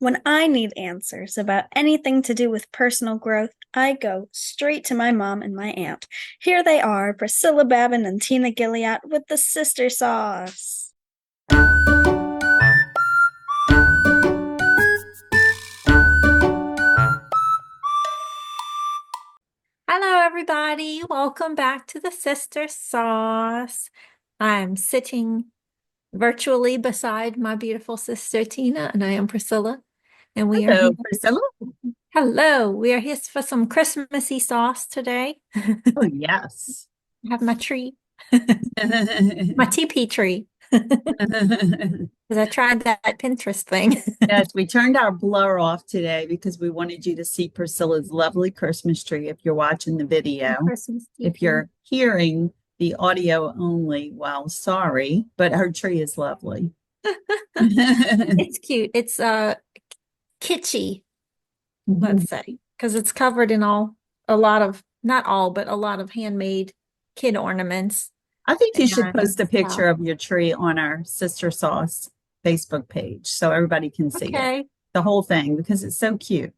When I need answers about anything to do with personal growth, I go straight to my mom and my aunt. Here they are, Priscilla Babin and Tina Gilliat with the sister sauce. Hello, everybody. Welcome back to the Sister Sauce. I'm sitting virtually beside my beautiful sister Tina, and I am Priscilla. And we are Hello, here. Priscilla. Hello, we are here for some Christmassy sauce today. Oh, yes. I have my tree, my teepee tree, because I tried that Pinterest thing. Yes, we turned our blur off today because we wanted you to see Priscilla's lovely Christmas tree if you're watching the video. Christmas If teepee. you're hearing the audio only, well, sorry, but her tree is lovely. It's cute. It's kitschy, let's say, because it's covered in a lot of, not all, but a lot of handmade kid ornaments. I think you should And post a picture of your tree on our Sister Sauce Facebook page so everybody can see it, okay, the whole thing, because it's so cute.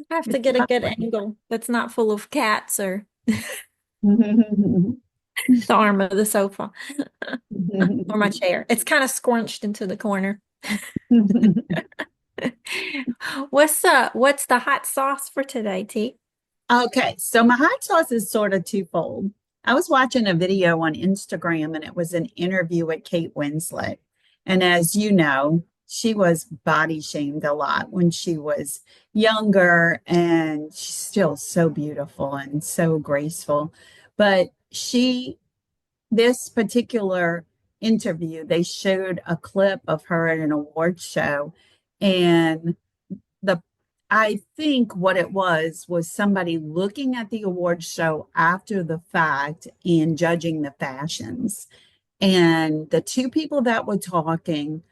I have to It's get a good lovely. angle that's not full of cats or the arm of the sofa or my chair. It's kind of squunched into the corner. What's the hot sauce for today, T? Okay, so my hot sauce is sort of twofold. I was watching a video on Instagram and it was an interview with Kate Winslet. And as you know, she was body shamed a lot when she was younger, and she's still so beautiful and so graceful. But this particular interview, they showed a clip of her at an award show, and the I think what it was somebody looking at the award show after the fact and judging the fashions. And the two people that were talking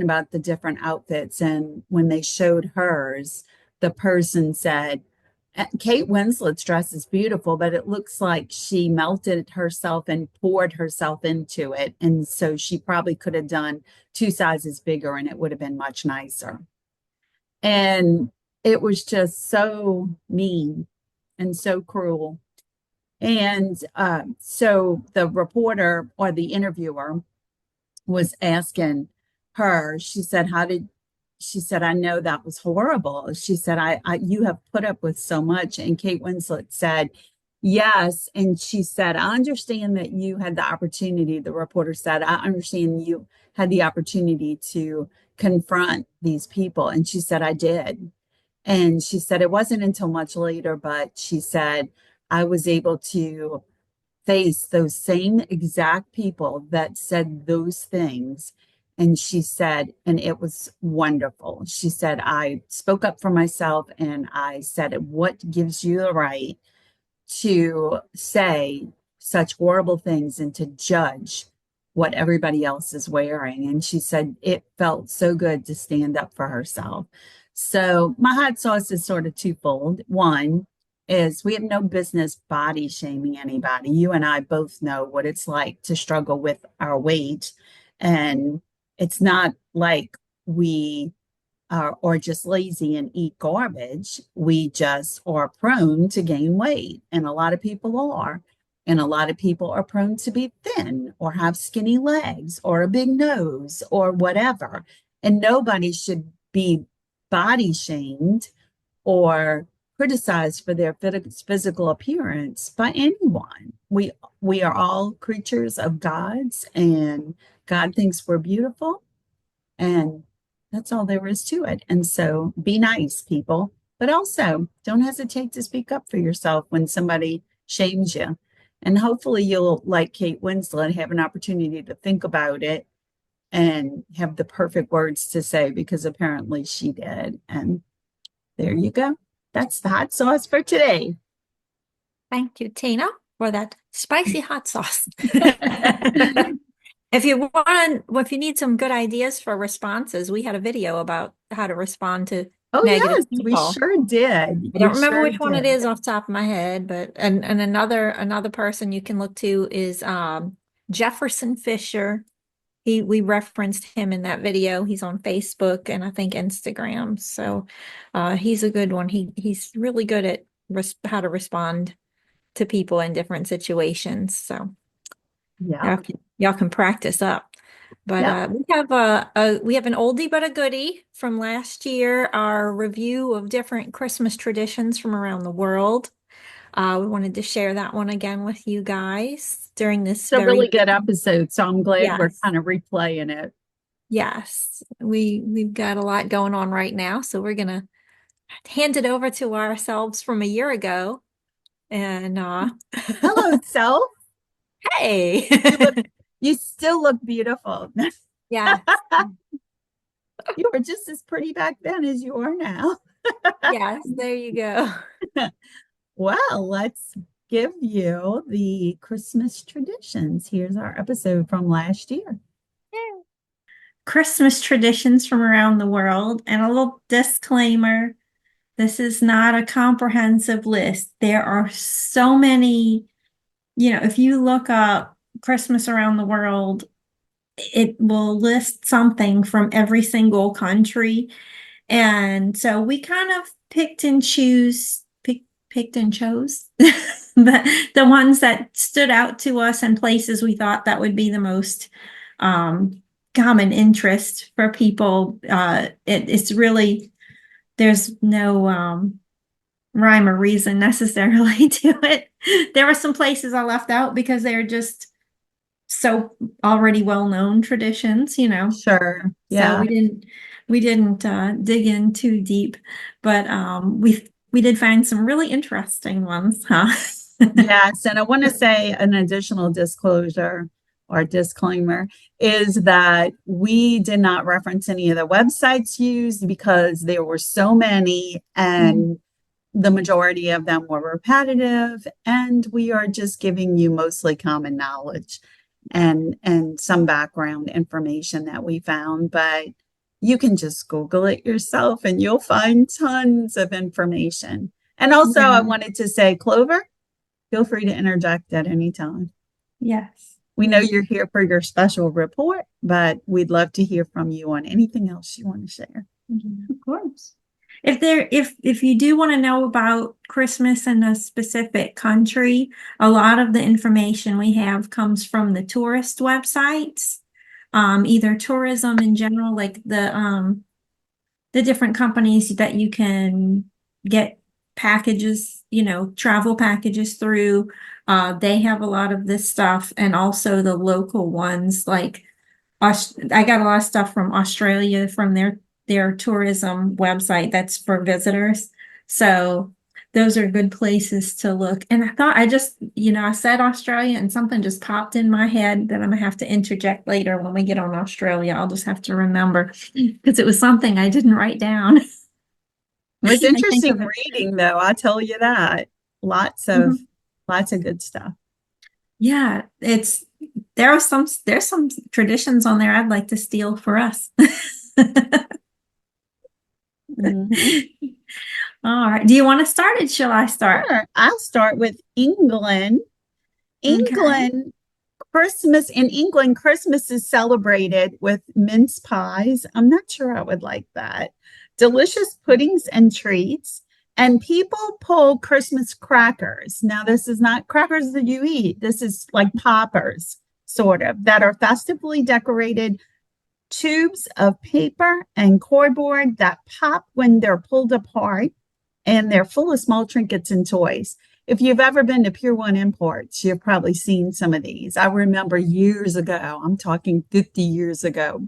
about the different outfits. And when they showed hers, the person said, Kate Winslet's dress is beautiful, but it looks like she melted herself and poured herself into it. And so she probably could have done two sizes bigger and it would have been much nicer. And it was just so mean and so cruel. And so the reporter or the interviewer was asking her, she said, she said, I know that was horrible. She said, you have put up with so much. And Kate Winslet said, yes. And she said, I understand that you had the opportunity, the reporter said, I understand you had the opportunity to confront these people. And she said, I did. And she said, it wasn't until much later, but she said, I was able to face those same exact people that said those things. And she said, and it was wonderful. She said, I spoke up for myself and I said, what gives you the right to say such horrible things and to judge what everybody else is wearing? And she said, it felt so good to stand up for herself. So my hot sauce is sort of twofold. One, is we have no business body shaming anybody. You and I both know what it's like to struggle with our weight. And it's not like we are or just lazy and eat garbage. We just are prone to gain weight. And a lot of people are. And a lot of people are prone to be thin or have skinny legs or a big nose or whatever. And nobody should be body shamed or criticized for their physical appearance by anyone. We are all creatures of God's, and God thinks we're beautiful, and that's all there is to it. And so be nice, people, but also don't hesitate to speak up for yourself when somebody shames you. And hopefully you'll, like Kate Winslet, have an opportunity to think about it and have the perfect words to say, because apparently she did. And there you go. That's the hot sauce for today. Thank you, Tina, for that spicy hot sauce. If you need some good ideas for responses, we had a video about how to respond to Oh, negative yes, we people. sure did. I We don't remember sure which one it did. is off the top of my head, but and another person you can look to is Jefferson Fisher. we referenced him in that video. He's on Facebook and I think Instagram. So he's a good one. He's really good at how to respond to people in different situations. So Yeah. y'all can practice up. But Yep. we have an oldie but a goodie from last year, our review of different Christmas traditions from around the world. We wanted to share that one again with you guys during this It's a really very good episode, so I'm glad we're yes. kind of replaying it. Yes. We've got a lot going on right now, so we're gonna hand it over to ourselves from a year ago. And Hello, self. hey. You still look beautiful. Yes. You were just as pretty back then as you are now. Yes, there you go. Well, let's give you the Christmas traditions. Here's our episode from last year. Christmas traditions from around the world, and a little disclaimer. This is not a comprehensive list. There are so many, if you look up Christmas around the world, it will list something from every single country. And so we kind of picked and chose the ones that stood out to us and places we thought that would be the most common interest for people. It's really, there's no rhyme or reason necessarily to it. There were some places I left out because they're just so already well-known traditions, Sure. So Yeah. we didn't dig in too deep, but we did find some really interesting ones, huh? Yes. And I want to say an additional disclosure or disclaimer is that we did not reference any of the websites used because there were so many and the majority of them were repetitive, and we are just giving you mostly common knowledge and some background information that we found, but you can just Google it yourself and you'll find tons of information. And also, I wanted to say, Clover, feel free to interject at any time. Yes. We know you're here for your special report, but we'd love to hear from you on anything else you want to share. Of course. If you do want to know about Christmas in a specific country, a lot of the information we have comes from the tourist websites, either tourism in general, like the different companies that you can get packages, travel packages through. They have a lot of this stuff, and also the local ones. Like I got a lot of stuff from Australia from their tourism website that's for visitors. So those are good places to look. And I thought I said Australia and something just popped in my head that I'm gonna have to interject later when we get on Australia. I'll just have to remember because it was something I didn't write down. It was I think interesting of it. reading, though. I'll tell you that. Lots of good stuff. Yeah, there's some traditions on there I'd like to steal for us. All right. Do you want to start it? Shall I start? Sure. I'll start with England. England, Christmas in England, Christmas is celebrated with mince pies. I'm not sure I would like that. Delicious puddings and treats. And people pull Christmas crackers. Now, this is not crackers that you eat. This is like poppers, sort of, that are festively decorated tubes of paper and cardboard that pop when they're pulled apart, and they're full of small trinkets and toys. If you've ever been to Pier 1 Imports, you've probably seen some of these. I remember years ago, I'm talking 50 years ago,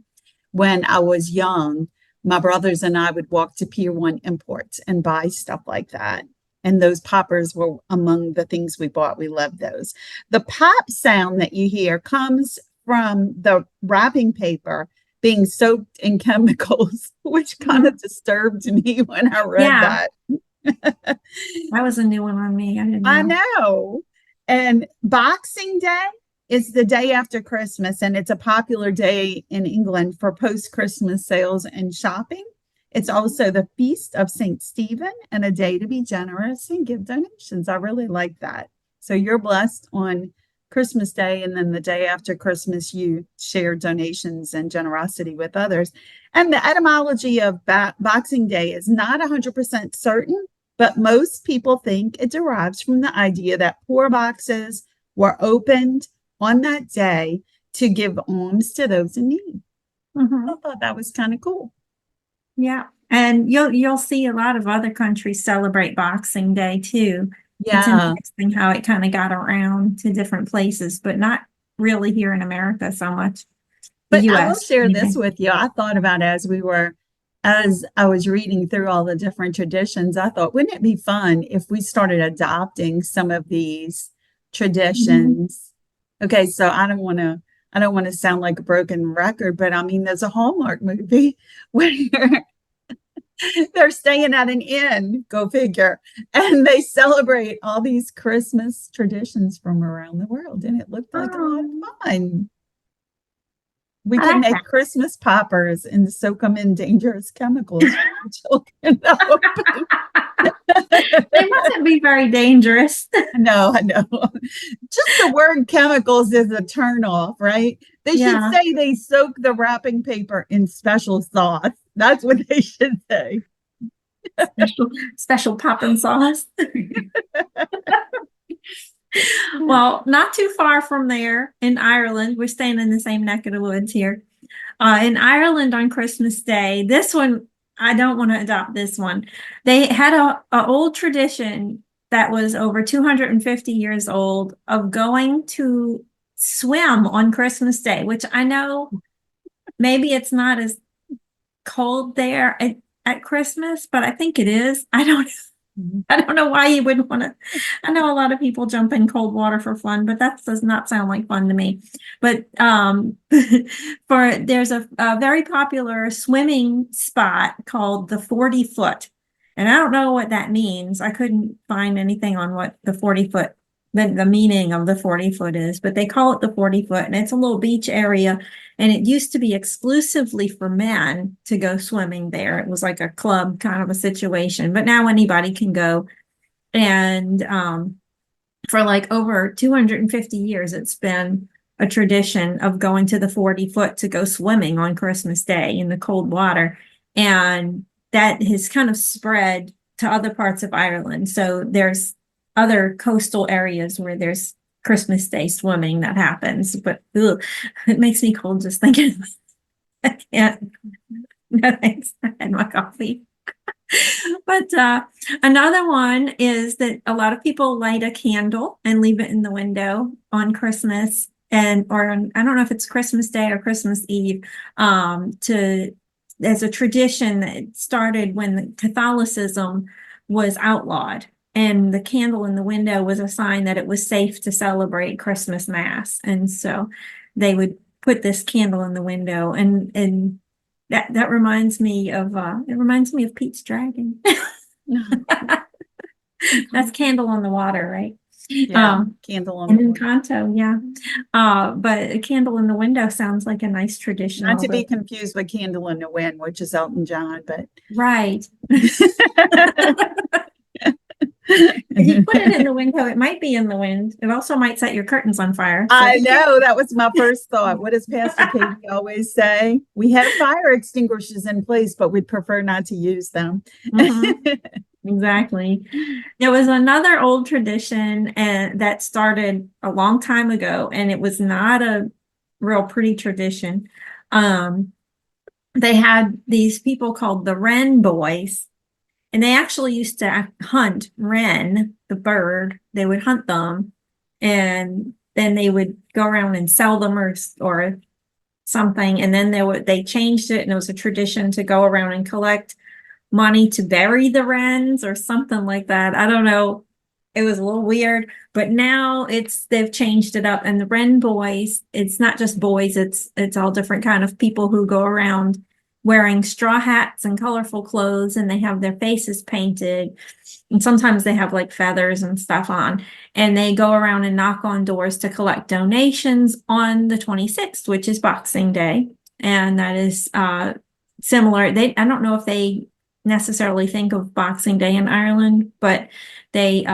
when I was young, my brothers and I would walk to Pier 1 Imports and buy stuff like that. And those poppers were among the things we bought. We loved those. The pop sound that you hear comes from the wrapping paper being soaked in chemicals, which kind of disturbed me when I read that. That was a new one on me. I didn't know. I know. And Boxing Day is the day after Christmas, and it's a popular day in England for post-Christmas sales and shopping. It's also the feast of St. Stephen and a day to be generous and give donations. I really like that. So you're blessed on Christmas Day, and then the day after Christmas, you share donations and generosity with others. And the etymology of Boxing Day is not 100% certain, but most people think it derives from the idea that poor boxes were opened on that day to give alms to those in need. Mhm. I thought that was kind of cool. Yeah. And you'll see a lot of other countries celebrate Boxing Day too. It's Yeah. interesting how it kind of got around to different places, but not really here in America so much. The But I will US. share this Anyway. with you. I thought about as I was reading through all the different traditions, I thought, wouldn't it be fun if we started adopting some of these Mhm. traditions? Okay, so I don't want to sound like a broken record, but I mean, there's a Hallmark movie where they're staying at an inn, go figure, and they celebrate all these Christmas traditions from around the world, and it looked like a lot Oh, of fun. We I could like make that. Christmas poppers and soak them in dangerous chemicals for the children to open. They mustn't be very dangerous. No, I know. Just the word chemicals is a turnoff, right? They should Yeah. say they soak the wrapping paper in special sauce. That's what they should say. Special poppin' sauce. Well, not too far from there in Ireland, we're staying in the same neck of the woods here. In Ireland on Christmas Day, this one, I don't want to adopt this one. They had a old tradition that was over 250 years old of going to swim on Christmas Day, which I know maybe it's not as cold there at Christmas, but I think it is. I don't know why you wouldn't want to. I know a lot of people jump in cold water for fun, but that does not sound like fun to me. But there's a very popular swimming spot called the 40 foot. And I don't know what that means. I couldn't find anything on what the 40 foot, the meaning of the 40 foot is, but they call it the 40 foot, and it's a little beach area. And it used to be exclusively for men to go swimming there. It was like a club kind of a situation, but now anybody can go. And for like over 250 years, it's been a tradition of going to the 40 foot to go swimming on Christmas Day in the cold water. And that has kind of spread to other parts of Ireland. So there's other coastal areas where there's Christmas Day swimming that happens, but ugh, it makes me cold just thinking. I can't. No thanks. I had my coffee. But another one is that a lot of people light a candle and leave it in the window on Christmas I don't know if it's Christmas Day or Christmas Eve, to as a tradition that started when Catholicism was outlawed. And the candle in the window was a sign that it was safe to celebrate Christmas Mass. And so they would put this candle in the window and that reminds me of Pete's Dragon. That's Candle on the Water, right? Yeah, candle on the And water. Encanto, yeah. But a candle in the window sounds like a nice tradition, Not to be although confused with Candle in the Wind, which is Elton John, but right. If you put it in the window, it might be in the wind. It also might set your curtains on fire. So I know that was my first thought. What does Pastor Katie always say? We have fire extinguishers in place, but we'd prefer not to use them. Mhm. Exactly. There was another old tradition and that started a long time ago, and it was not a real pretty tradition. They had these people called the Wren Boys, and they actually used to hunt wren, the bird. They would hunt them, and then they would go around and sell them or something. And then they changed it, and it was a tradition to go around and collect money to bury the wrens or something like that. I don't know. It was a little weird, but now they've changed it up. And the Wren Boys, it's not just boys, it's all different kind of people who go around wearing straw hats and colorful clothes, and they have their faces painted. And sometimes they have like feathers and stuff on. And they go around and knock on doors to collect donations on the 26th, which is Boxing Day. And that is similar. I don't know if they necessarily think of Boxing Day in Ireland, but they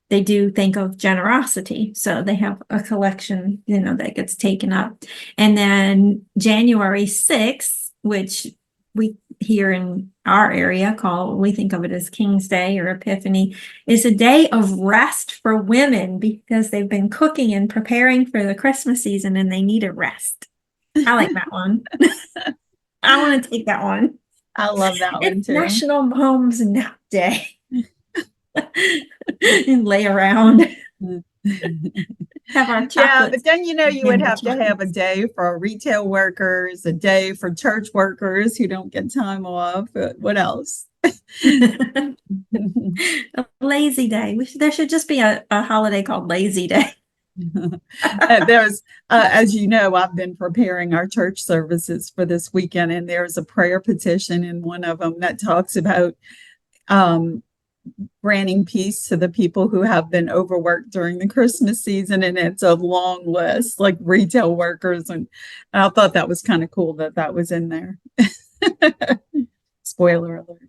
they do think of generosity. So they have a collection, that gets taken up. And then January 6th, which we here in our area we think of it as King's Day or Epiphany, is a day of rest for women because they've been cooking and preparing for the Christmas season and they need a rest. I like that one. I want to take that one. I love that one It's too. National Mom's Nap Day. And lay around. Have our Yeah, but then you would and have to have a day for retail workers, a day for church workers who don't get time off. What else? A lazy day. There should just be a holiday called Lazy Day. There's, as you know, I've been preparing our church services for this weekend, and there's a prayer petition in one of them that talks about granting peace to the people who have been overworked during the Christmas season. And it's a long list, like retail workers. And I thought that was kind of cool that was in there. Spoiler alert.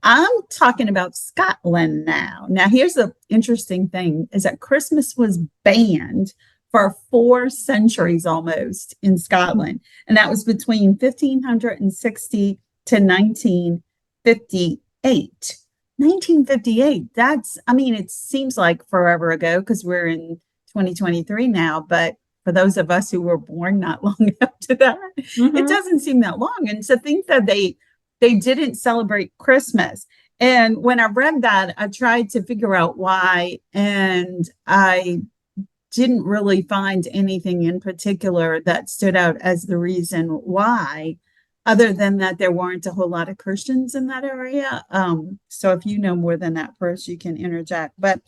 I'm talking about Scotland now. Now, here's the interesting thing is that Christmas was banned for 4 centuries almost in Scotland. And that was between 1560 to 1958. 1958. It seems like forever ago because we're in 2023 now. But for those of us who were born not long after that, it doesn't seem that long. And to think that they didn't celebrate Christmas. And when I read that, I tried to figure out why. And I didn't really find anything in particular that stood out as the reason why, other than that there weren't a whole lot of Christians in that area. So if you know more than that, first you can interject. But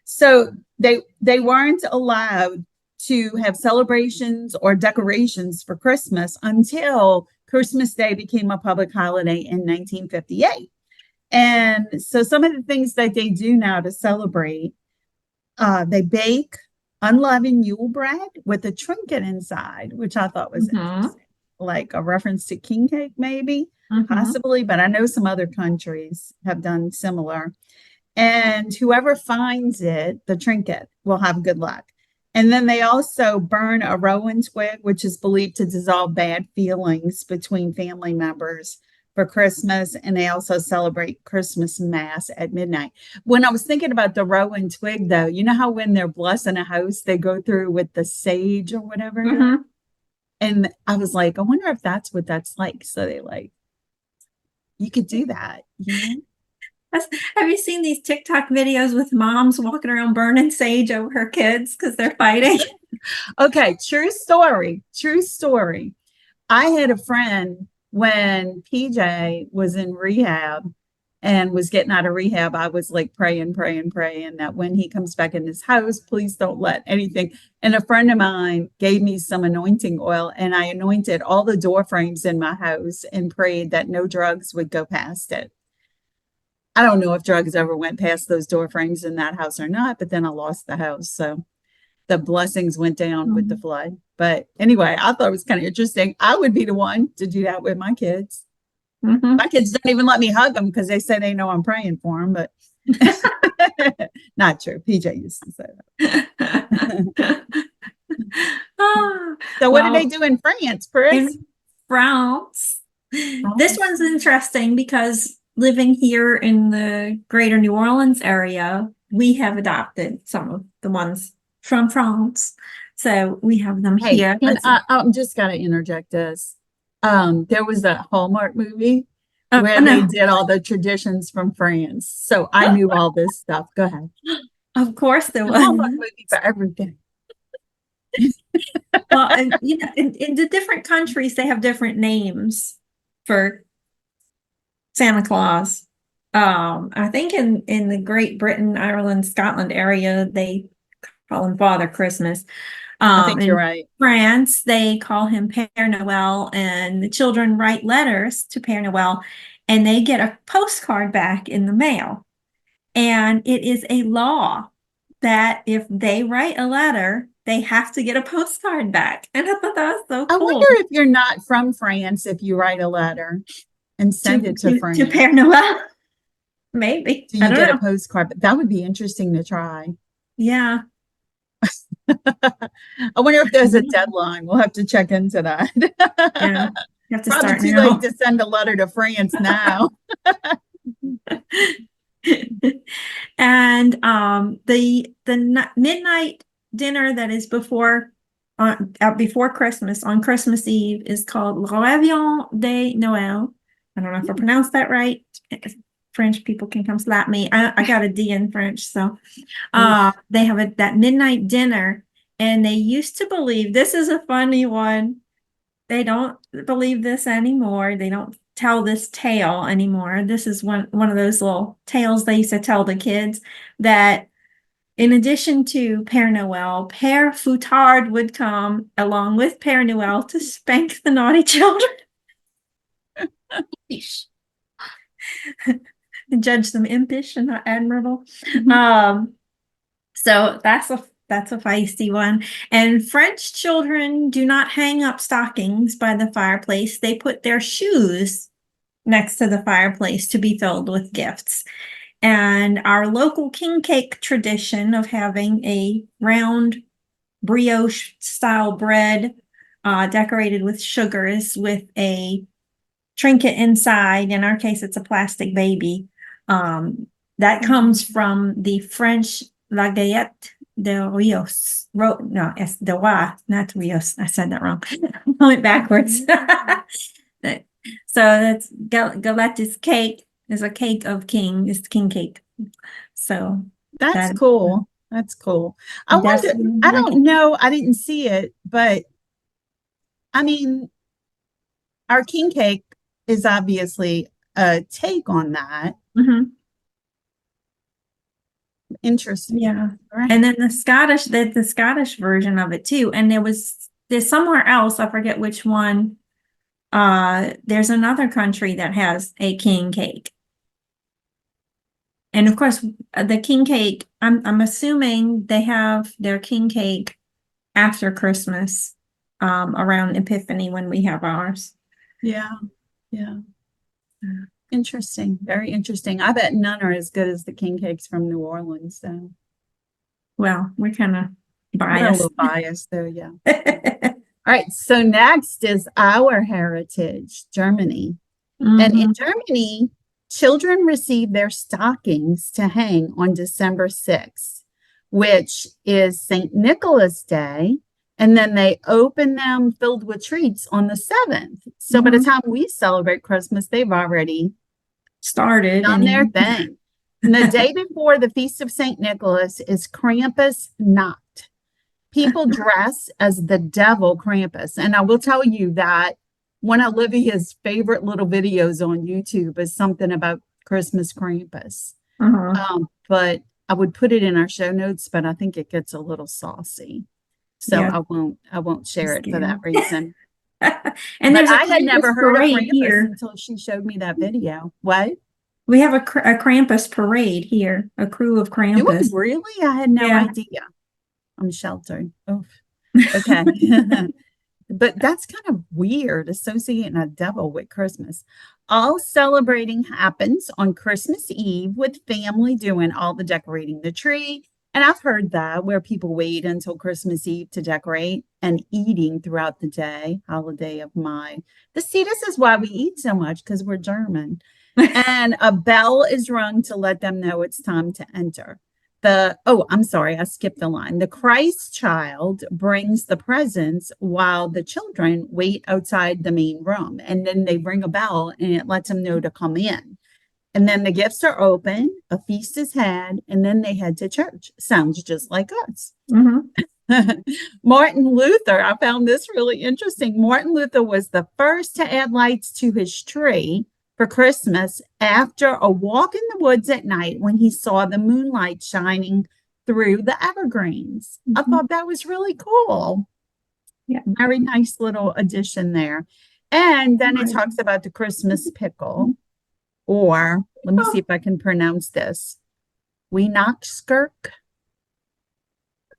so they weren't allowed to have celebrations or decorations for Christmas until Christmas Day became a public holiday in 1958. And so some of the things that they do now to celebrate, they bake unleavened Yule bread with a trinket inside, which I thought was interesting. Like a reference to king cake, maybe, possibly, but I know some other countries have done similar. And whoever finds it, the trinket, will have good luck. And then they also burn a rowan twig, which is believed to dissolve bad feelings between family members for Christmas. And they also celebrate Christmas Mass at midnight. When I was thinking about the rowan twig, though, you know how when they're blessing a house, they go through with the sage or whatever? And I was like, I wonder if that's what that's like. So you could do that. Have you seen these TikTok videos with moms walking around burning sage over her kids because they're fighting? Okay, true story. I had a friend when PJ was in rehab and was getting out of rehab. I was like praying that when he comes back in his house, please don't let anything. And a friend of mine gave me some anointing oil, and I anointed all the door frames in my house and prayed that no drugs would go past it. I don't know if drugs ever went past those door frames in that house or not, but then I lost the house. So the blessings went down with the flood. But anyway, I thought it was kind of interesting. I would be the one to do that with my kids. My kids don't even let me hug them because they say they know I'm praying for them, but not true. PJ used to say that. So what do they do in France, Chris? In France, this one's interesting because living here in the greater New Orleans area, we have adopted some of the ones from France. So we have them here. And I'm just got to interject this. There was a Hallmark movie where they did all the traditions from France. So I knew all this stuff. Go ahead. Of course there was. Hallmark movie for everything. Well, and in the different countries, they have different names for Santa Claus. I think in the Great Britain, Ireland, Scotland area, they call him Father Christmas. I think you're right. France, they call him Père Noël, and the children write letters to Père Noël, and they get a postcard back in the mail. And it is a law that if they write a letter, they have to get a postcard back. And I thought that was so cool. I wonder if you're not from France, if you write a letter and send it to France. To Père Noël. Maybe. So I you don't get a know. postcard, but that would be interesting to try. Yeah. I wonder if there's a Mhm. deadline. We'll have to check into that. Yeah. You have to Probably start too late now. to send a letter to France now. And midnight dinner that is before Christmas on Christmas Eve is called Le Réveillon de Noël. I don't know if I pronounced that right. French people can come slap me. I got a D in French, so Oof. they have that midnight dinner, and they used to believe this is a funny one. They don't believe this anymore. They don't tell this tale anymore. This is one of those little tales they used to tell the kids that in addition to Père Noël, Père Foutard would come along with Père Noël to spank the naughty children and judge them impish and not admirable. So that's a feisty one. And French children do not hang up stockings by the fireplace. They put their shoes next to the fireplace to be filled with gifts. And our local king cake tradition of having a round brioche style bread decorated with sugars with a trinket inside. In our case, it's a plastic baby. That comes from the French La Galette de Rios. No, it's de Roi, not Rios. I said that wrong. I went backwards. So that's galette is cake, is a cake of king, is king cake. So That's that cool. That's cool. I that's wonder, I my don't know, I didn't see it, but I mean, our king cake is obviously a take on that. Mhm. Interesting. Yeah. All right. And then the Scottish version of it too. And there's somewhere else, I forget which one. There's another country that has a king cake. And of course, the king cake, I'm assuming they have their king cake after Christmas, around Epiphany when we have ours. Yeah. Yeah. Interesting. Very interesting. I bet none are as good as the king cakes from New Orleans, so Well, we're kind of we're a biased. little biased though, yeah. All right, so next is our heritage, Germany. And in Mhm. Germany, children receive their stockings to hang on December 6th, which is St. Nicholas Day. And then they open them filled with treats on the 7th. So by the Mhm. time we celebrate Christmas, they've already Started done their and thing. And the day before the Feast of St. Nicholas is Krampus Nacht. People dress as the devil Krampus. And I will tell you that one of Olivia's favorite little videos on YouTube is something about Christmas Krampus. But I would put it in our show notes, but I think it gets a little saucy. So yeah, I won't share it for scary. that reason. And But there's a I had never Krampus heard of parade Krampus here. until she showed me that video. What? We have a Krampus parade here, a crew of Do we Krampus. really? I had no Yeah. idea. I'm sheltered. Oh, okay. But that's kind of weird, associating a devil with Christmas. All celebrating happens on Christmas Eve with family doing all the decorating the tree. And I've heard that where people wait until Christmas Eve to decorate and eating throughout the day, holiday of mine. See, this is why we eat so much because we're German. And a bell is rung to let them know it's time to enter. I'm sorry, I skipped the line. The Christ child brings the presents while the children wait outside the main room. And then they ring a bell and it lets them know to come in. And then the gifts are open, a feast is had, and then they head to church. Sounds just like us. Mhm. Martin Luther, I found this really interesting. Martin Luther was the first to add lights to his tree for Christmas after a walk in the woods at night when he saw the moonlight shining through the evergreens. I thought that was really cool. Yeah. Very nice little addition there. And then it Right. talks about the Christmas pickle, or let me see if I can pronounce this. Weihnachtskerk.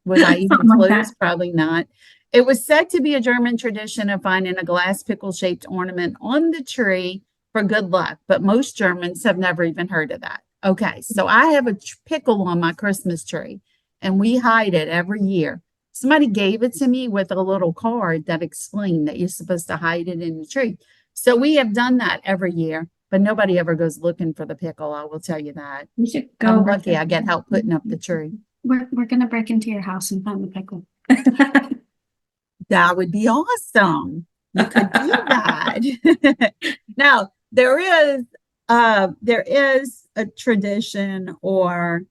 Was I even Something like that. close? Probably not. It was said to be a German tradition of finding a glass pickle-shaped ornament on the tree for good luck, but most Germans have never even heard of that. Okay, so I have a pickle on my Christmas tree, and we hide it every year. Somebody gave it to me with a little card that explained that you're supposed to hide it in the tree. So we have done that every year, but nobody ever goes looking for the pickle. I will tell you that. We should I'm go. lucky I get help putting up the tree. We're gonna break into your house and find the pickle. That would be awesome. You could do that. Now, there is a tradition or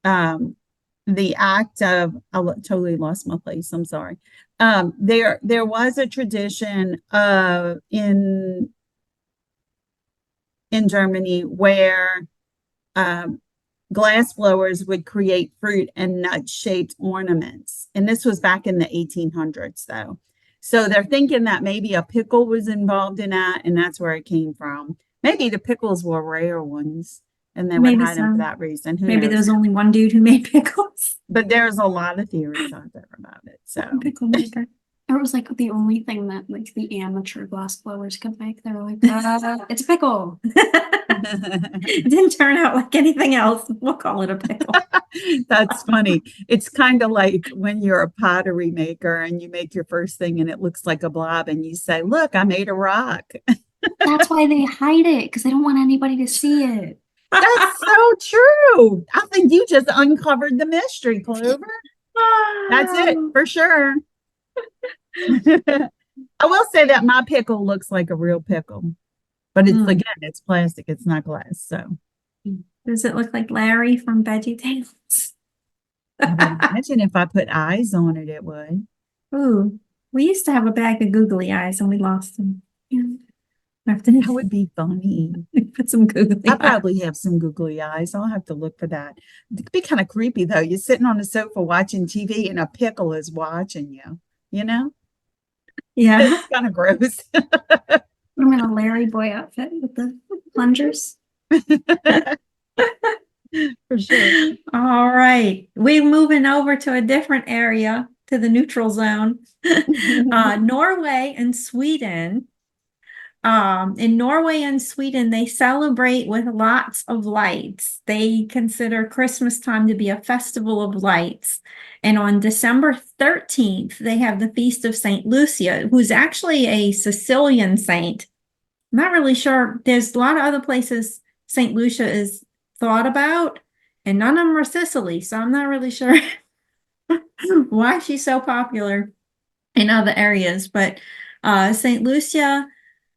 the act of totally lost my place. I'm sorry. There was a tradition in Germany where glass blowers would create fruit and nut-shaped ornaments. And this was back in the 1800s, though. So they're thinking that maybe a pickle was involved in that, and that's where it came from. Maybe the pickles were rare ones, and they would Maybe hide them for so. that reason. Who Maybe knows? there was only one dude who made pickles. But there's a lot of theories out there about it. So Pickle maker. Or it was like the only thing that like the amateur glass blowers could make. They were like, it's a pickle. It didn't turn out like anything else. We'll call it a pickle. That's funny. It's kind of like when you're a pottery maker and you make your first thing and it looks like a blob and you say, look, I made a rock. That's why they hide it, because they don't want anybody to see it. That's so true. I think you just uncovered the mystery, Clover. That's it for sure. I will say that my pickle looks like a real pickle, but it's again, it's plastic, it's not glass. So Does it look like Larry from VeggieTales? I would imagine if I put eyes on it, it would. Ooh, we used to have a bag of googly eyes and we lost them. Yeah. That would be funny. Put some googly I eyes. probably have some googly eyes. I'll have to look for that. It'd be kind of creepy though. You're sitting on the sofa watching TV and a pickle is watching you, you know? Yeah. It's kind of gross. I'm in a Larry Boy outfit with the plungers. For sure. All right. We're moving over to a different area, to the neutral zone. Norway and Sweden. In Norway and Sweden, they celebrate with lots of lights. They consider Christmas time to be a festival of lights. And on December 13th, they have the Feast of St. Lucia, who's actually a Sicilian saint. I'm not really sure. There's a lot of other places St. Lucia is thought about, and none of them are Sicily. So I'm not really sure why she's so popular in other areas. But St. Lucia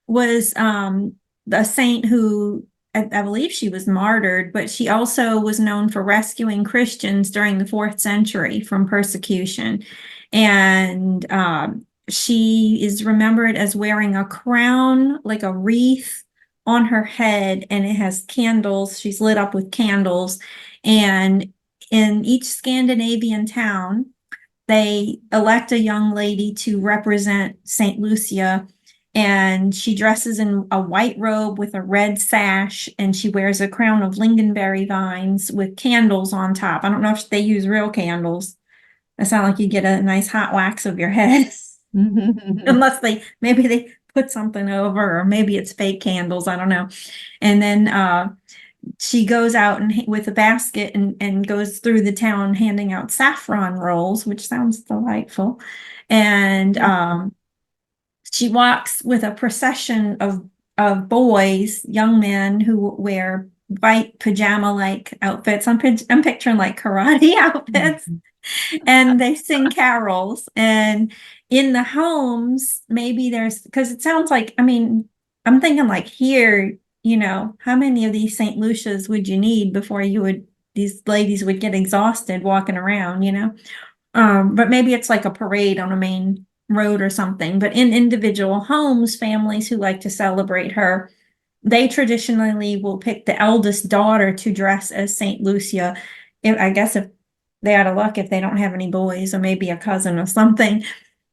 was a saint who I believe she was martyred, but she also was known for rescuing Christians during the 4th century from persecution. And she is remembered as wearing a crown, like a wreath on her head, and it has candles. She's lit up with candles. And in each Scandinavian town, they elect a young lady to represent St. Lucia. And she dresses in a white robe with a red sash, and she wears a crown of lingonberry vines with candles on top. I don't know if they use real candles. It sounds like you get a nice hot wax of your head. Unless maybe they put something over, or maybe it's fake candles. I don't know. And then she goes out with a basket and goes through the town handing out saffron rolls, which sounds delightful. And she walks with a procession of boys, young men who wear white pajama-like outfits. I'm picturing like karate outfits. And they sing carols. And in the homes, maybe because it sounds like, I mean, I'm thinking like here, how many of these St. Lucias would you need before these ladies would get exhausted walking around, but maybe it's like a parade on a main road or something. But in individual homes, families who like to celebrate her, they traditionally will pick the eldest daughter to dress as St. Lucia. I guess if they out of luck, if they don't have any boys, or maybe a cousin or something,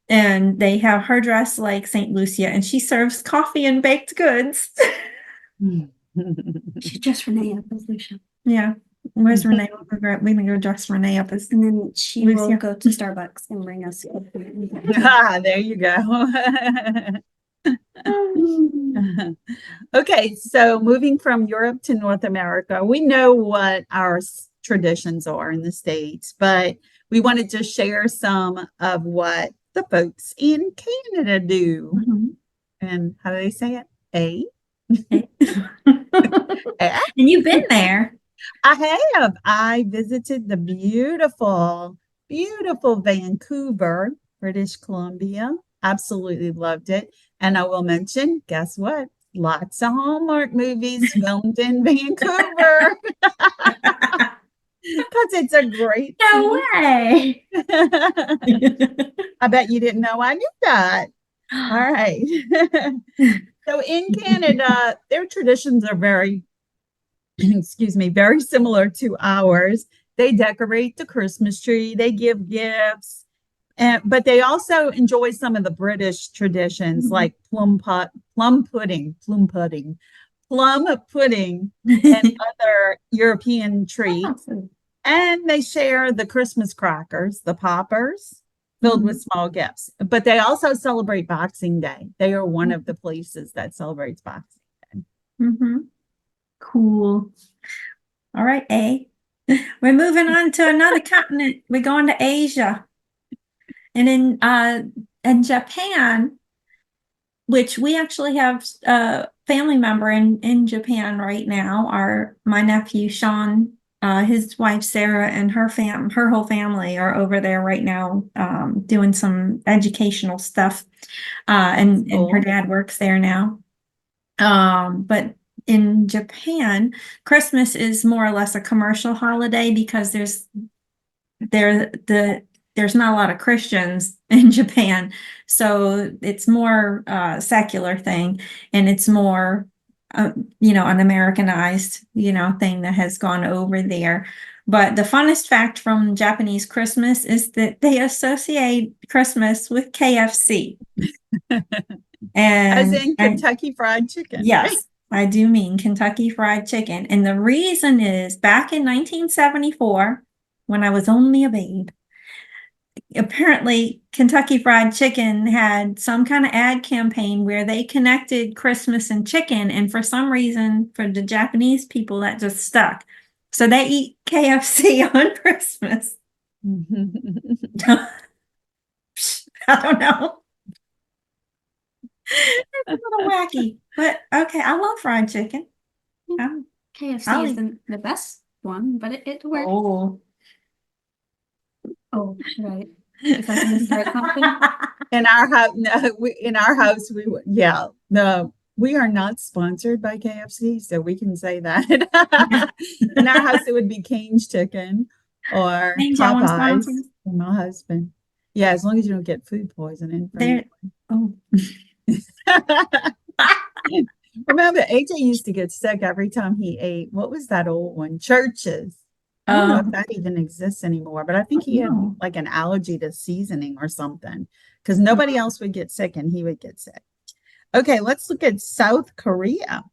and they have her dress like St. Lucia, and she serves coffee and baked goods. She dressed Renee up as Lucia. Yeah. Where's Renee? We're gonna go dress Renee up as, and then she will go to Starbucks and bring us. There you go. Okay, so moving from Europe to North America, we know what our traditions are in the States, but we wanted to share some of what the folks in Canada do. Mhm. And how do they say it? A. And you've been there. I have. I visited the beautiful, beautiful Vancouver, British Columbia. Absolutely loved it. And I will mention, guess what? Lots of Hallmark movies filmed in Vancouver because it's a great No way. I bet you didn't know I knew that. All right. So in Canada, their traditions are very, excuse me, very similar to ours. They decorate the Christmas tree, they give gifts, but they also enjoy some of the British traditions like plum pudding, and other European treats. Awesome. And they share the Christmas crackers, the poppers, filled with small gifts. But they also celebrate Boxing Day. They are one of the places that celebrates Boxing Day. Mm-hmm. Cool. All right, A. We're moving on to another continent. We're going to Asia. And in Japan, which we actually have a family member in Japan right now, my nephew Sean, his wife Sarah, and her whole family are over there right now, doing some educational stuff. And Cool. her dad works there now. But in Japan, Christmas is more or less a commercial holiday because there's not a lot of Christians in Japan, so it's more secular thing, and it's more an Americanized thing that has gone over there. But the funnest fact from Japanese Christmas is that they associate Christmas with KFC. As And in Kentucky Fried Chicken, right? yes, I do mean Kentucky Fried Chicken. And the reason is back in 1974, when I was only a babe, apparently Kentucky Fried Chicken had some kind of ad campaign where they connected Christmas and chicken. And for some reason, for the Japanese people, that just stuck. So they eat KFC on Christmas. I don't know. It's a little wacky, but okay. I love fried chicken. KFC is the best one, but it works. Oh, Should I? Is that going to start something? In our house, no, we are not sponsored by KFC, so we can say that. In our house, it would be Cane's Chicken or Popeyes for my husband. Yeah, as long as you don't get food poisoning. Remember, AJ used to get sick every time he ate. What was that old one? Churches. I don't know if that even exists anymore, but I think he had like an allergy to seasoning or something because nobody else would get sick and he would get sick. Okay, let's look at South Korea.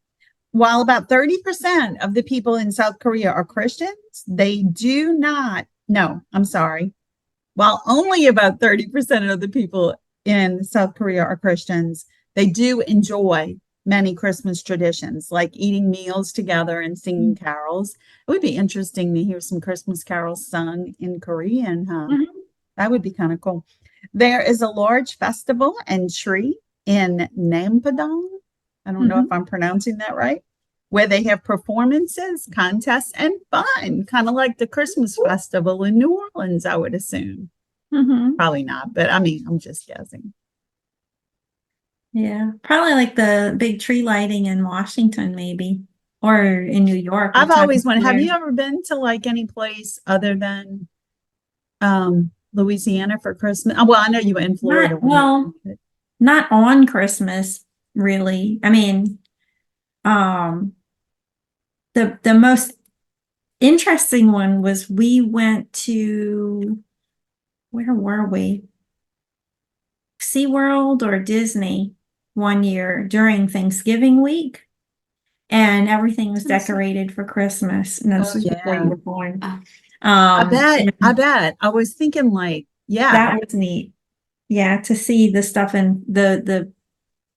While about 30% of the people in South Korea are Christians, they do not. No, I'm sorry. While only about 30% of the people in South Korea are Christians, they do enjoy many Christmas traditions, like eating meals together and singing carols. It would be interesting to hear some Christmas carols sung in Korean, huh? That would be kind of cool. There is a large festival and tree in Nampadong. I don't know if I'm pronouncing that right, where they have performances, contests, and fun, kind of like the Christmas festival in New Orleans, I would assume. Probably not, but I mean, I'm just guessing. Yeah, probably like the big tree lighting in Washington, maybe, or in New York. I've always wondered, have you ever been to like any place other than Louisiana for Christmas? Well, I know you were in Florida. Not on Christmas, really. I mean, the most interesting one was we went to, where were we? SeaWorld or Disney one year during Thanksgiving week, and everything was decorated for Christmas. And this was before you were born. I bet. I was thinking like, that was neat. Yeah, to see the stuff and the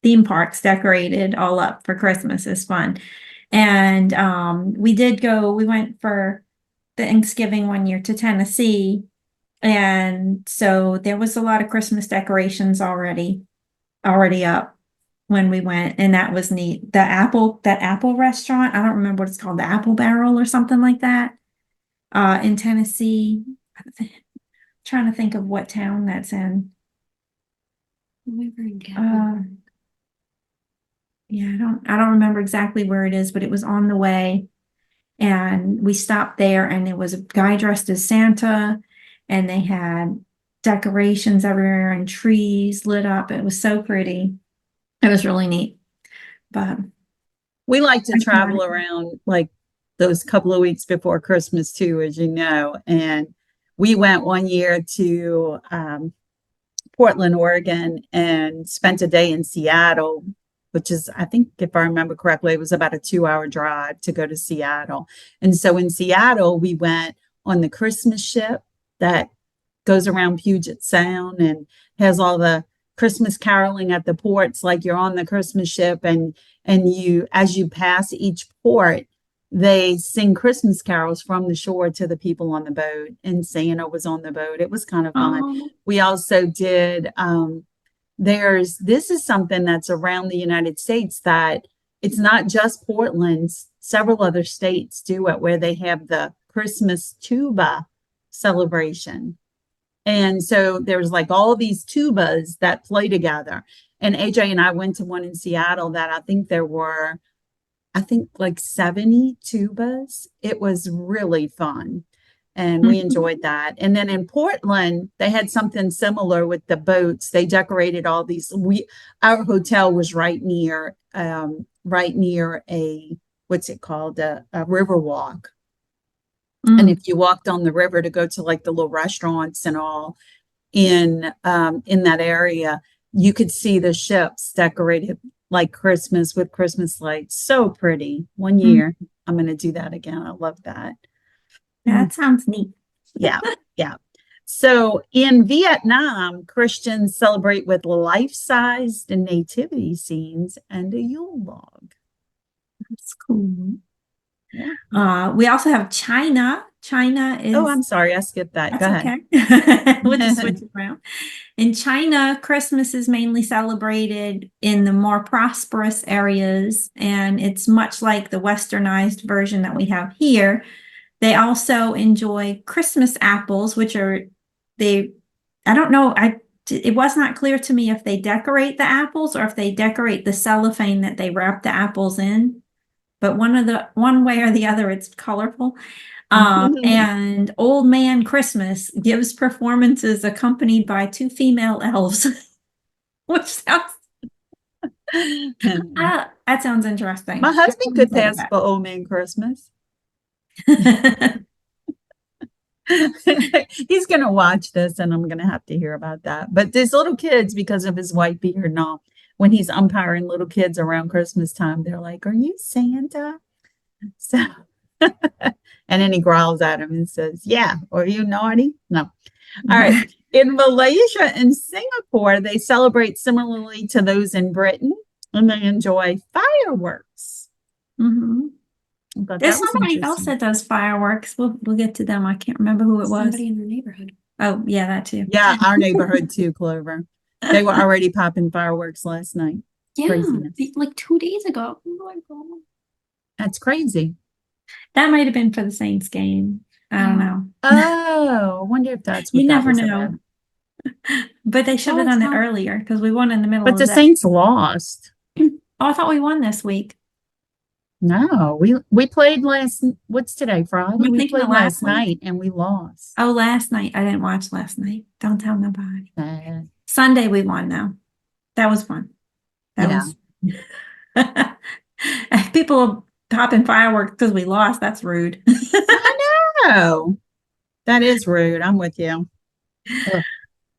theme parks decorated all up for Christmas. It's fun. And we went for Thanksgiving one year to Tennessee. And so there was a lot of Christmas decorations already up when we went, and that was neat. That apple restaurant, I don't remember what it's called, the Apple Barrel or something like that, in Tennessee. Trying to think of what town that's in. We were in Yeah, I don't remember exactly where it is, but it was on the way. And we stopped there, and there was a guy dressed as Santa, and they had decorations everywhere and trees lit up. It was so pretty. It was really neat. But we like to travel around like those couple of weeks before Christmas too, as you know. And we went one year to Portland, Oregon, and spent a day in Seattle, which is, I think, if I remember correctly, it was about a 2-hour drive to go to Seattle. And so in Seattle, we went on the Christmas ship that goes around Puget Sound and has all the Christmas caroling at the ports, like you're on the Christmas ship, and you, as you pass each port, they sing Christmas carols from the shore to the people on the boat, and Santa was on the boat. It was kind of fun. We also did this is something that's around the United States, that it's not just Portland, several other states do it, where they have the Christmas tuba celebration. And so there's like all these tubas that play together. And AJ and I went to one in Seattle that I think there were, like 70 tubas. It was really fun. And we enjoyed that. And then in Portland, they had something similar with the boats. They decorated all these. Our hotel was right near a, what's it called? A river walk. And if you walked on the river to go to like the little restaurants and all in that area, you could see the ships decorated like Christmas with Christmas lights. So pretty. One year, I'm going to do that again. I love that. Yeah, that sounds neat. Yeah. So in Vietnam, Christians celebrate with life-sized nativity scenes and a Yule log. That's cool. Yeah. We also have China. China is. Oh, I'm sorry, I skipped that. Go ahead. Okay. We'll just switch it around. In China, Christmas is mainly celebrated in the more prosperous areas, and it's much like the westernized version that we have here. They also enjoy Christmas apples, which are I don't know. It was not clear to me if they decorate the apples or if they decorate the cellophane that they wrap the apples in. But one way or the other, it's colorful. And Old Man Christmas gives performances accompanied by 2 female elves, which sounds that sounds interesting. My husband could pass for Old Man Christmas. He's going to watch this, and I'm going to have to hear about that. But these little kids, because of his white beard and all, when he's umpiring little kids around Christmas time, they're like, "Are you Santa?" So, and then he growls at him and says, "Yeah, or are you naughty?" No. All right. In Malaysia and Singapore, they celebrate similarly to those in Britain, and they enjoy fireworks. There's somebody else that does fireworks. We'll get to them. I can't remember who it was. Somebody in our neighborhood. Oh, yeah, that too. Yeah, our neighborhood too, Clover. They were already popping fireworks last night. Yeah, like 2 days ago. Oh my God. That's crazy. That might have been for the Saints game. I don't know. Oh, I wonder if that's what you that never was know. About. But they should have done it earlier because we won in the middle But of the Saints lost. Oh, I thought we won this week. No, we played what's today, Friday? We played last night and we lost. Oh, last night. I didn't watch last night. Don't tell nobody. Sunday we won though. That was fun. People are popping fireworks because we lost. That's rude. I know. That is rude. I'm with you.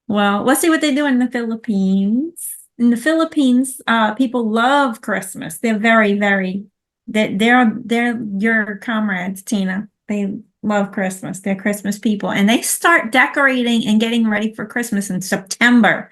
Well, let's see what they do in the Philippines. In the Philippines, people love Christmas. They're very, very they're your comrades, Tina. They love Christmas. They're Christmas people. And they start decorating and getting ready for Christmas in September.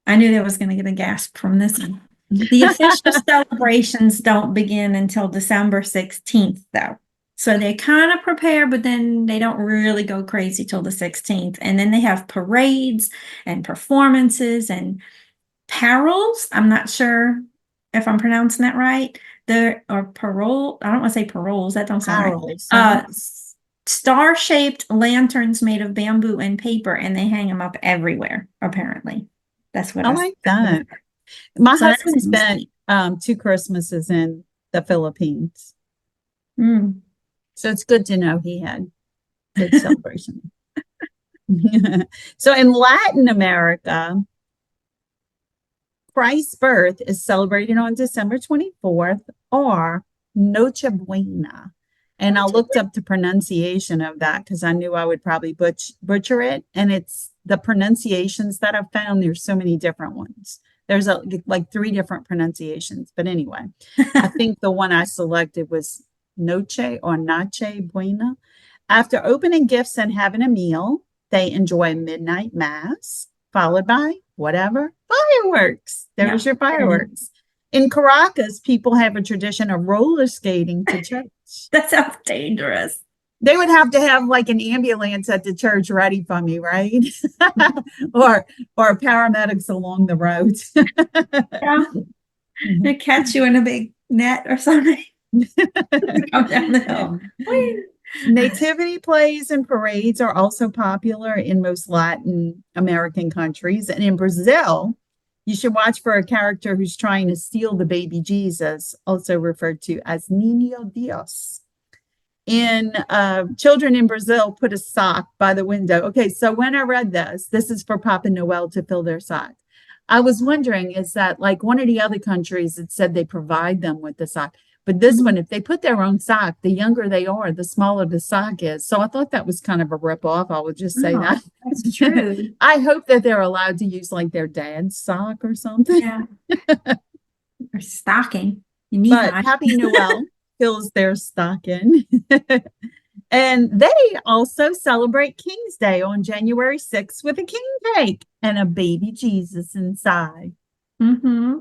I knew there was going to get a gasp from this one. The official celebrations don't begin until December 16th, though. So they kind of prepare, but then they don't really go crazy till the 16th. And then they have parades and performances and paroles. I'm not sure if I'm pronouncing that right. There are parole. I don't want to say paroles. That don't sound Carols. right. Star-shaped lanterns made of bamboo and paper, and they hang them up everywhere, apparently. That's what I like that. My So husband that's spent 2 Christmases in the Philippines. Mm. So it's good to know he had good celebration. So in Latin America, Christ's birth is celebrated on December 24th or Noche Buena. And I looked up the pronunciation of that because I knew I would probably butcher it. And it's the pronunciations that I've found. There's so many different ones. There's like 3 different pronunciations. But anyway, I think the one I selected was Noche or Noche Buena. After opening gifts and having a meal, they enjoy midnight mass, followed by whatever? Fireworks. There's your fireworks. In Caracas, people have a tradition of roller skating to church. That sounds dangerous. They would have to have like an ambulance at the church ready for me, right? or paramedics along the road. Yeah. They catch you in a big net or something. Come down the hill. Nativity plays and parades are also popular in most Latin American countries. And in Brazil, you should watch for a character who's trying to steal the baby Jesus, also referred to as Niño Dios. Children in Brazil put a sock by the window. Okay, so when I read this is for Papa Noel to fill their sock. I was wondering, is that like one of the other countries that said they provide them with the sock? But this one, if they put their own sock, the younger they are, the smaller the sock is. So I thought that was kind of a ripoff. I would just say that. That's true. I hope that they're allowed to use like their dad's sock or something. Yeah. Or stocking. But Happy Noel fills their stocking. And they also celebrate King's Day on January 6th with a king cake and a baby Jesus inside. Mm-hmm.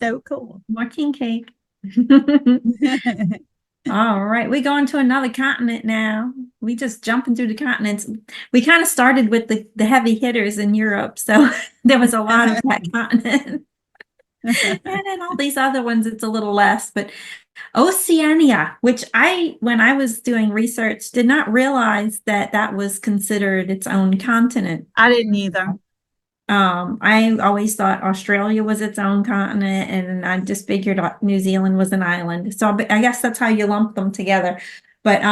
So cool. More king cake. All right, we go into another continent now. We just jumping through the continents. We kind of started with the heavy hitters in Europe, so there was a lot of that continent. And then all these other ones, it's a little less, but Oceania, which when I was doing research, did not realize that was considered its own continent. I didn't either. I always thought Australia was its own continent, and I just figured New Zealand was an island. So I guess that's how you lump them together. But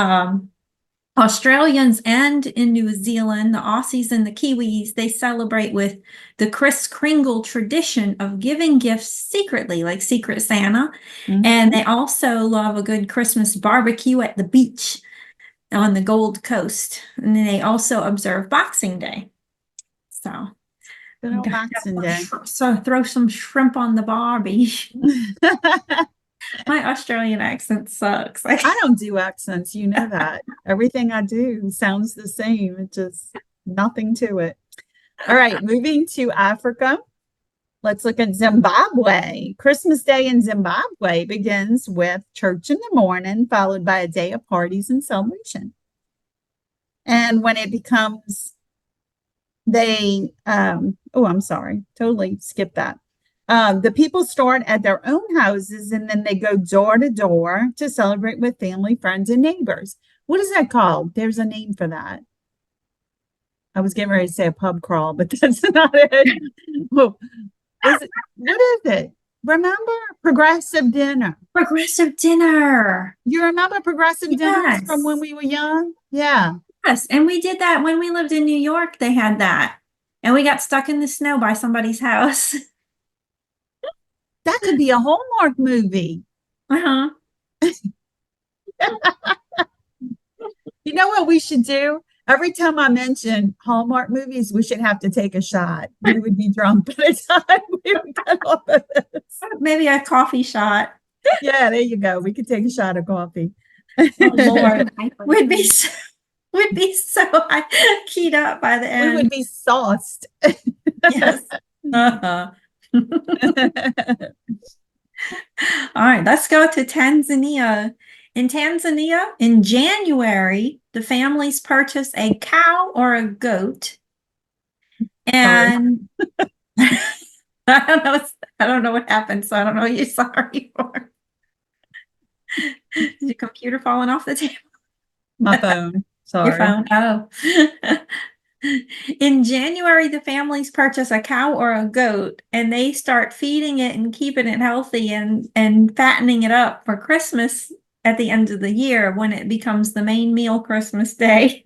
Australians and in New Zealand, the Aussies and the Kiwis, they celebrate with the Kris Kringle tradition of giving gifts secretly, like Secret Santa. Mm-hmm. And they also love a good Christmas barbecue at the beach on the Gold Coast. And then they also observe Boxing Day. So Boxing Day. So throw some shrimp on the barbie. My Australian accent sucks. I don't do accents, you know that. Everything I do sounds the same. It's just nothing to it. All right, moving to Africa. Let's look at Zimbabwe. Christmas Day in Zimbabwe begins with church in the morning, followed by a day of parties and celebration. And when it becomes I'm sorry, totally skipped that. The people start at their own houses and then they go door to door to celebrate with family, friends, and neighbors. What is that called? There's a name for that. I was getting ready to say a pub crawl, but that's not it. What is it? Remember progressive dinner? Progressive dinner. You remember progressive dinners from when we were young? Yeah. Yes, and we did that when we lived in New York. They had that, and we got stuck in the snow by somebody's house. That could be a Hallmark movie. Uh-huh. You know what we should do? Every time I mention Hallmark movies, we should have to take a shot. We would be drunk by the time we would get off of this. Maybe a coffee shot. Yeah, there you go. We could take a shot of coffee. Oh, Lord. We'd be so keyed up by the end. We would be sauced. Yes. Uh-huh. All right, let's go to Tanzania. In Tanzania, in January, the families purchase a cow or a goat. Sorry. And I don't know, I don't know what happened, so I don't know what you're sorry for. Is your computer falling off the table? My phone. Your Sorry. phone. Oh. In January, the families purchase a cow or a goat and they start feeding it and keeping it healthy and fattening it up for Christmas at the end of the year when it becomes the main meal Christmas Day.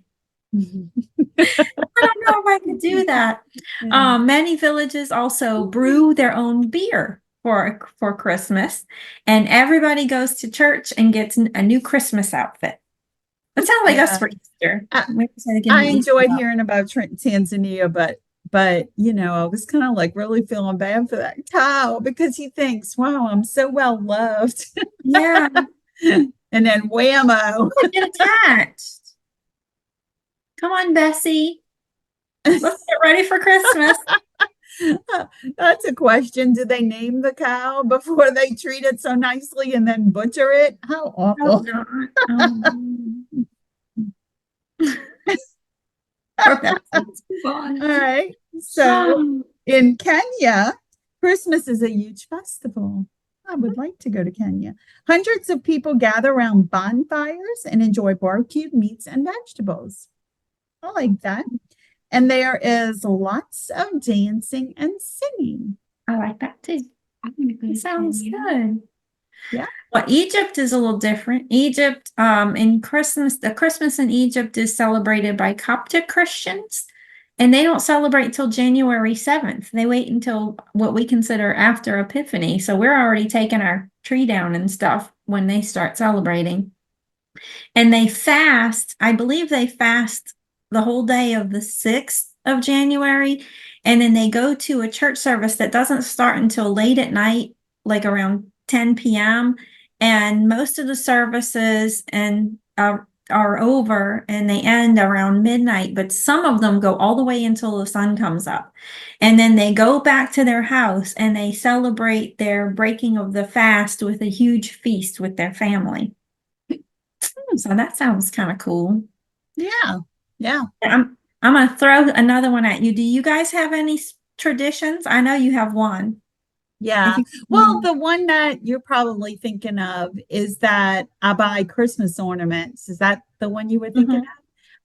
I don't know if I could do that. Yeah. Many villages also brew their own beer for Christmas, and everybody goes to church and gets a new Christmas outfit. That sounds like us Yeah. for Easter. I, We decided to get I new Easter enjoyed outfit. hearing about Tanzania, but you know, I was kind of like really feeling bad for that cow because he thinks, wow, I'm so well loved. Yeah, And then whammo. get attached. Come on, Bessie. Let's get ready for Christmas. That's a question. Do they name the cow before they treat it so nicely and then butcher it? How awful. Poor Bessie. All right. So in Kenya, Christmas is a huge festival. I would like to go to Kenya. Hundreds of people gather around bonfires and enjoy barbecued meats and vegetables. I like that. And there is lots of dancing and singing. I like that too. I'm gonna go It to sounds Kenya. good. Yeah. Well, Egypt is a little different. Egypt, in Christmas, the Christmas in Egypt is celebrated by Coptic Christians, and they don't celebrate till January 7th. They wait until what we consider after Epiphany. So we're already taking our tree down and stuff when they start celebrating. And they fast, I believe they fast the whole day of the 6th of January. And then they go to a church service that doesn't start until late at night, like around 10 p.m. And most of the services are over and they end around midnight, but some of them go all the way until the sun comes up. And then they go back to their house and they celebrate their breaking of the fast with a huge feast with their family. So that sounds kind of cool. Yeah. Yeah. I'm gonna throw another one at you. Do you guys have any traditions? I know you have one. Yeah. Well, the one that you're probably thinking of is that I buy Christmas ornaments. Is that the one you were thinking of?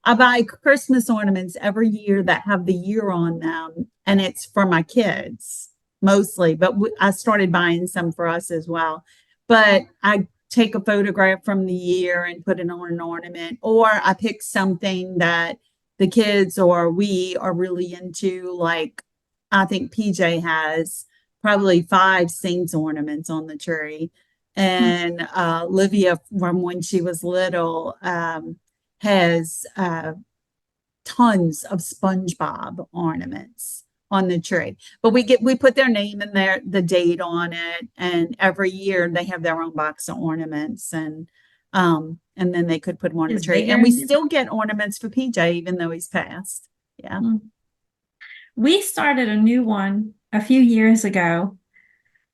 I buy Christmas ornaments every year that have the year on them, and it's for my kids mostly, but I started buying some for us as well. But I take a photograph from the year and put it on an ornament, or I pick something that the kids or we are really into. Like I think PJ has probably 5 saints ornaments on the tree. And Livia, from when she was little, has tons of SpongeBob ornaments on the tree. But we put their name and the date on it, and every year they have their own box of ornaments, and then they could put them on the tree. And we still get ornaments for PJ even though he's passed. Yeah. We started a new one a few years ago.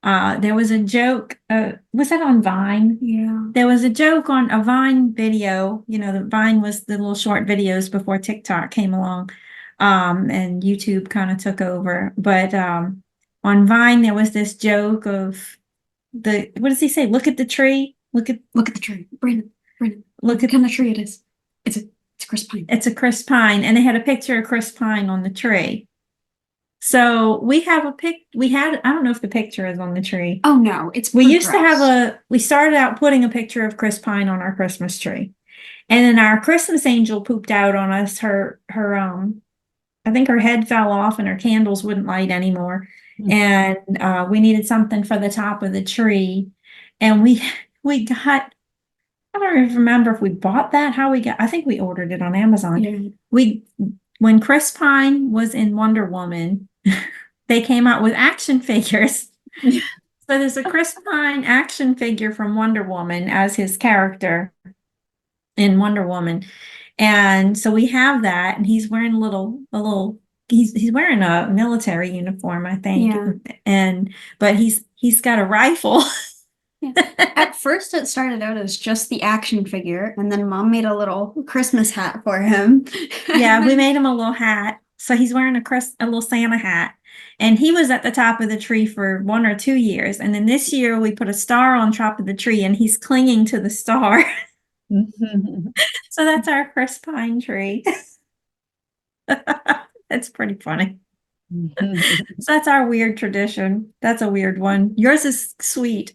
There was a joke, was that on Vine? Yeah. There was a joke on a Vine video. You know, the Vine was the little short videos before TikTok came along, and YouTube kind of took over. But on Vine, there was this joke of what does he say? Look at the tree. Look at the tree. Brandon, look what kind of tree it is. It's a Chris Pine. It's a Chris Pine, and they had a picture of Chris Pine on the tree. So we have I don't know if the picture is on the tree. Oh no, we started out putting a picture of Chris Pine on our Christmas tree. And then our Christmas angel pooped out on us. I think her head fell off and her candles wouldn't light anymore. And we needed something for the top of the tree. And we got, I don't even remember if we bought that, I think we ordered it on Amazon. Yeah. When Chris Pine was in Wonder Woman, they came out with action figures. So there's a Chris Pine action figure from Wonder Woman as his character in Wonder Woman. And so we have that, and he's wearing a little he's wearing a military uniform, I think. Yeah. But he's got a rifle. Yeah. At first, it started out as just the action figure, and then Mom made a little Christmas hat for him. Yeah, we made him a little hat. So he's wearing a little Santa hat. And he was at the top of the tree for 1 or 2 years. And then this year we put a star on top of the tree and he's clinging to the star. So that's our first pine tree. That's pretty funny. So that's our weird tradition. That's a weird one. Yours is sweet.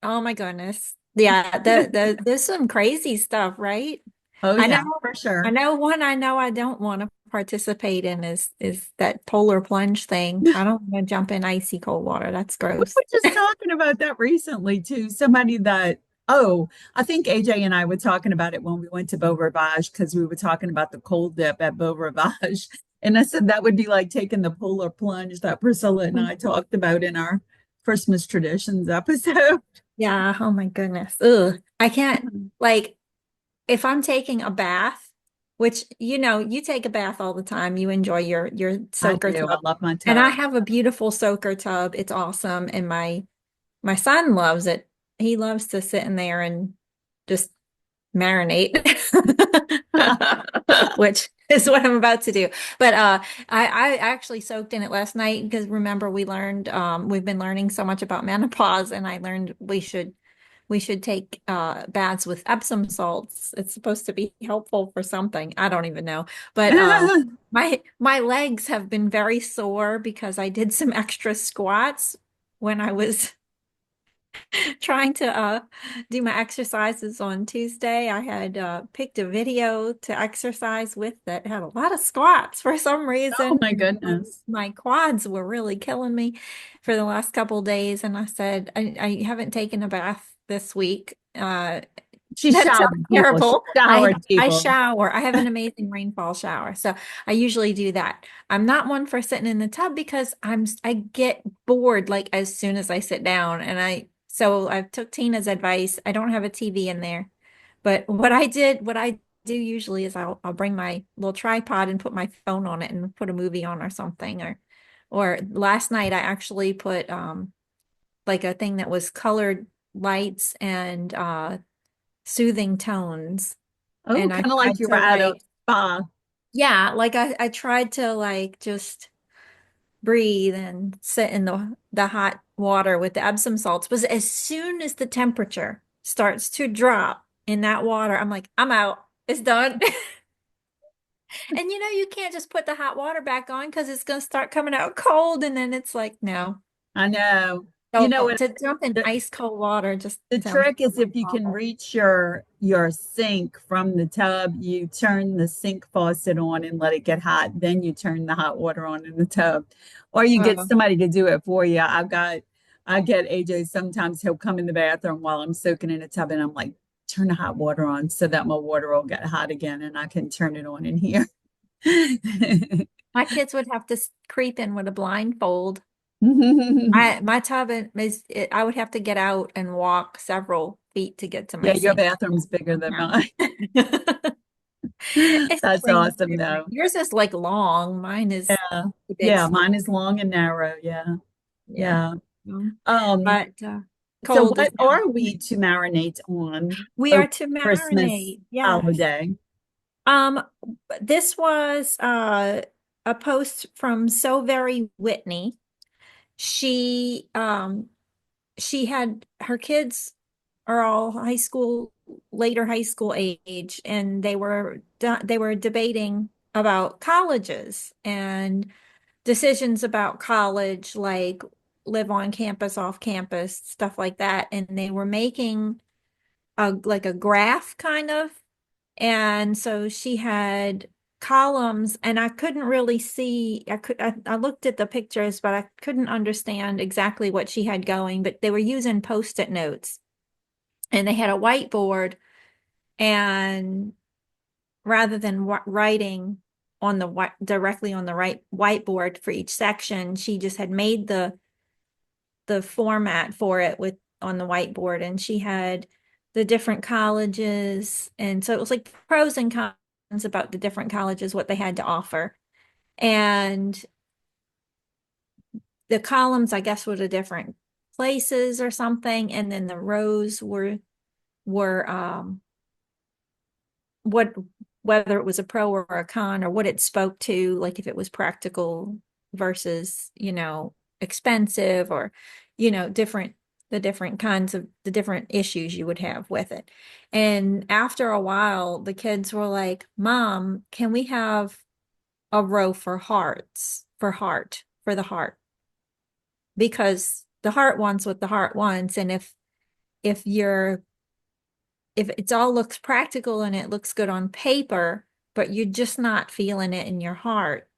Oh my goodness. Yeah, there's some crazy stuff, right? Oh I yeah, know, for sure. I know I don't want to participate in is that polar plunge thing. I don't want to jump in icy cold water. That's We gross. were just talking about that recently too. Somebody that, oh, I think AJ and I were talking about it when we went to Beau Rivage because we were talking about the cold dip at Beau Rivage. And I said that would be like taking the polar plunge that Priscilla and I talked about in our Christmas traditions episode. Yeah, oh my goodness. Ugh. I can't like if I'm taking a bath, which you take a bath all the time. You enjoy your I soaker do. I tub. love my And I tub. have a beautiful soaker tub. It's awesome. And my son loves it. He loves to sit in there and just marinate, which is what I'm about to do. But I actually soaked in it last night because remember we've been learning so much about menopause, and I learned we should take baths with Epsom salts. It's supposed to be helpful for something. I don't even know. But my legs have been very sore because I did some extra squats when I was trying to do my exercises on Tuesday. I had picked a video to exercise with that had a lot of squats for some Oh reason. my goodness. My quads were really killing me for the last couple of days, and I said I haven't taken a bath this week. She That sounds showered people. She terrible. showered I people. shower. I have an amazing rainfall shower. So I usually do that. I'm not one for sitting in the tub because I get bored like as soon as I sit down. So I took Tina's advice. I don't have a TV in there. But what I do usually is I'll bring my little tripod and put my phone on it and put a movie on or something. Or last night I actually put like a thing that was colored lights and soothing tones. Oh, And I kind of like tried you were to at a like, spa. yeah, like I tried to like just breathe and sit in the hot water with the Epsom salts. But as soon as the temperature starts to drop in that water, I'm like, I'm out. It's done. And you can't just put the hot water back on because it's going to start coming out cold. And then it's like, no. I know. You So know what? to jump in The, ice cold water just the sounds trick is if you can awful. reach your sink from the tub, you turn the sink faucet on and let it get hot. Then you turn the hot water on in the tub, or you get Oh, somebody to do it for you. I get AJ sometimes he'll come in the bathroom while I'm soaking in a tub, and I'm like, turn the hot water on so that my water will get hot again, and I can turn it on in here. my kids would have to creep in with a blindfold. My tub I would have to get out and walk several feet to get to my Yeah, your sink. bathroom's bigger than mine. It's That's way awesome, different. though. Yours is like long. Mine is Yeah. a big Yeah, slope. mine is long and narrow. Yeah. Yeah. Yeah. Um, Um, But so cold is what down. are we to marinate on We are over to Christmas marinate. Yes. holiday? Um, this was a post from So Very Whitney. She she had her kids are all later high school age, and they were debating about colleges and decisions about college, like live on campus, off campus, stuff like that. And they were making a graph kind of. And so she had columns, and I couldn't really see. I looked at the pictures, but I couldn't understand exactly what she had going. But they were using post-it notes, and they had a whiteboard, and rather than writing on directly on the right whiteboard for each section, she just had made the format for it with on the whiteboard, and she had the different colleges, and so it was like pros and cons about the different colleges, what they had to offer. And the columns, I guess, were the different places or something, and then the rows were what whether it was a pro or a con or what it spoke to, like if it was practical versus, expensive or, the different kinds of the different issues you would have with it. And after a while, the kids were like, Mom, can we have a row for the heart? Because the heart wants what the heart wants. And if you're if it's all looks practical and it looks good on paper, but you're just not feeling it in your heart,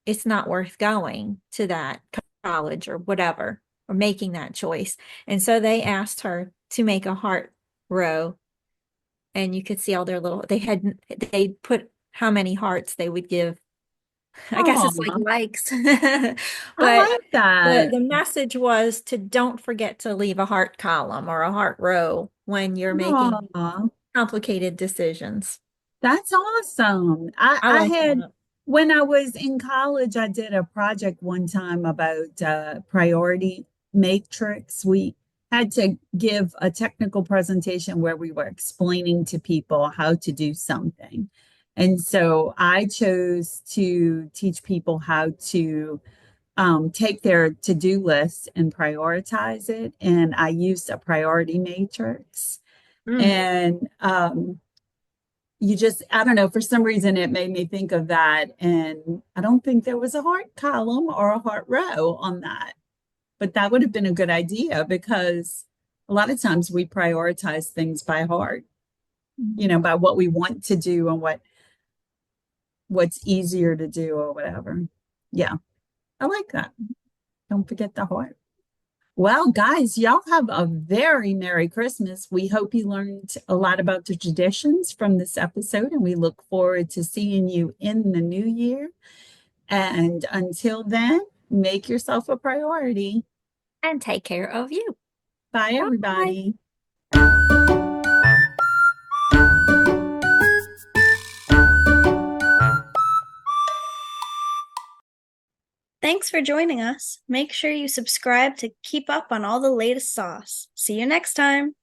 it's not worth going to that college or whatever, or making that choice. And so they asked her to make a heart row, and you could see all their they put how many hearts they would give. I guess it's like Oh, likes. I But like that. the message was to don't forget to leave a heart column or a heart row when you're making Oh, complicated decisions. that's awesome. I, I I like had, that. when I was in college, I did a project one time about priority matrix. We had to give a technical presentation where we were explaining to people how to do something. And so I chose to teach people how to take their to-do list and prioritize it. And I used a priority matrix. Mm. And I don't know, for some reason it made me think of that. And I don't think there was a heart column or a heart row on that, but that would have been a good idea because a lot of times we prioritize things by heart, by what we want to do and what's easier to do or whatever. Yeah, I like that. Don't forget the heart. Well, guys, y'all have a very Merry Christmas. We hope you learned a lot about the traditions from this episode, and we look forward to seeing you in the new year. And until then, make yourself a priority. And take care of you. Bye, Bye. everybody. Thanks for joining us. Make sure you subscribe to keep up on all the latest sauce. See you next time.